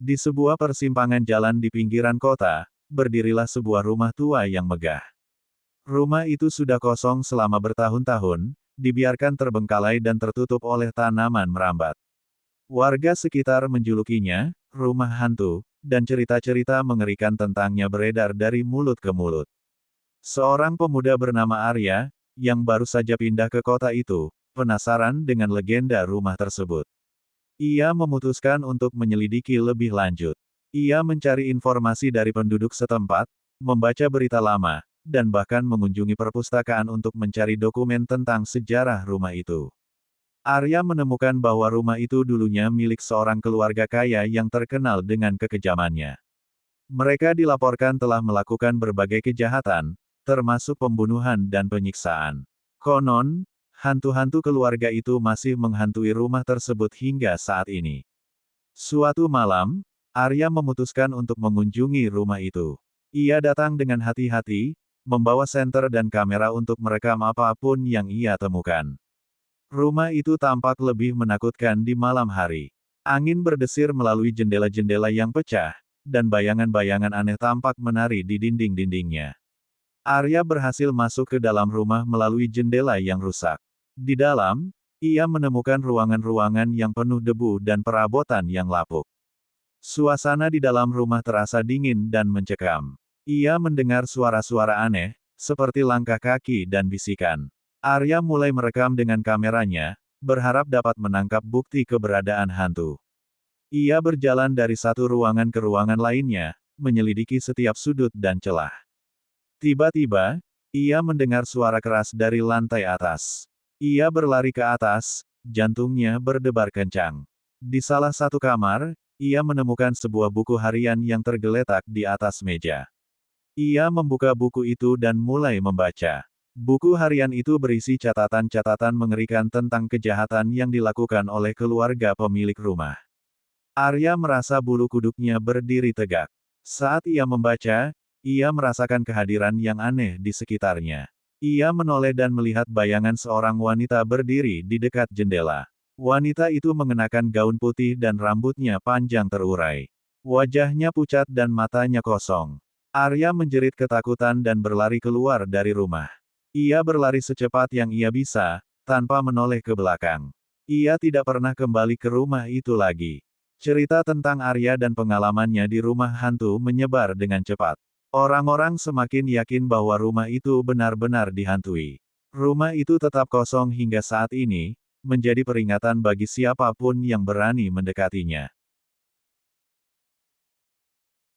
Di sebuah persimpangan jalan di pinggiran kota, berdirilah sebuah rumah tua yang megah. Rumah itu sudah kosong selama bertahun-tahun, dibiarkan terbengkalai dan tertutup oleh tanaman merambat. Warga sekitar menjulukinya, rumah hantu, dan cerita-cerita mengerikan tentangnya beredar dari mulut ke mulut. Seorang pemuda bernama Arya, yang baru saja pindah ke kota itu, penasaran dengan legenda rumah tersebut. Ia memutuskan untuk menyelidiki lebih lanjut. Ia mencari informasi dari penduduk setempat, membaca berita lama, dan bahkan mengunjungi perpustakaan untuk mencari dokumen tentang sejarah rumah itu. Arya menemukan bahwa rumah itu dulunya milik seorang keluarga kaya yang terkenal dengan kekejamannya. Mereka dilaporkan telah melakukan berbagai kejahatan, termasuk pembunuhan dan penyiksaan. Konon, hantu-hantu keluarga itu masih menghantui rumah tersebut hingga saat ini. Suatu malam, Arya memutuskan untuk mengunjungi rumah itu. Ia datang dengan hati-hati, membawa senter dan kamera untuk merekam apapun yang ia temukan. Rumah itu tampak lebih menakutkan di malam hari. Angin berdesir melalui jendela-jendela yang pecah, dan bayangan-bayangan aneh tampak menari di dinding-dindingnya. Arya berhasil masuk ke dalam rumah melalui jendela yang rusak. Di dalam, ia menemukan ruangan-ruangan yang penuh debu dan perabotan yang lapuk. Suasana di dalam rumah terasa dingin dan mencekam. Ia mendengar suara-suara aneh, seperti langkah kaki dan bisikan. Arya mulai merekam dengan kameranya, berharap dapat menangkap bukti keberadaan hantu. Ia berjalan dari satu ruangan ke ruangan lainnya, menyelidiki setiap sudut dan celah. Tiba-tiba, ia mendengar suara keras dari lantai atas. Ia berlari ke atas, jantungnya berdebar kencang. Di salah satu kamar, ia menemukan sebuah buku harian yang tergeletak di atas meja. Ia membuka buku itu dan mulai membaca. Buku harian itu berisi catatan-catatan mengerikan tentang kejahatan yang dilakukan oleh keluarga pemilik rumah. Arya merasa bulu kuduknya berdiri tegak. Saat ia membaca, ia merasakan kehadiran yang aneh di sekitarnya. Ia menoleh dan melihat bayangan seorang wanita berdiri di dekat jendela. Wanita itu mengenakan gaun putih dan rambutnya panjang terurai. Wajahnya pucat dan matanya kosong. Arya menjerit ketakutan dan berlari keluar dari rumah. Ia berlari secepat yang ia bisa, tanpa menoleh ke belakang. Ia tidak pernah kembali ke rumah itu lagi. Cerita tentang Arya dan pengalamannya di rumah hantu menyebar dengan cepat. Orang-orang semakin yakin bahwa rumah itu benar-benar dihantui. Rumah itu tetap kosong hingga saat ini, menjadi peringatan bagi siapapun yang berani mendekatinya.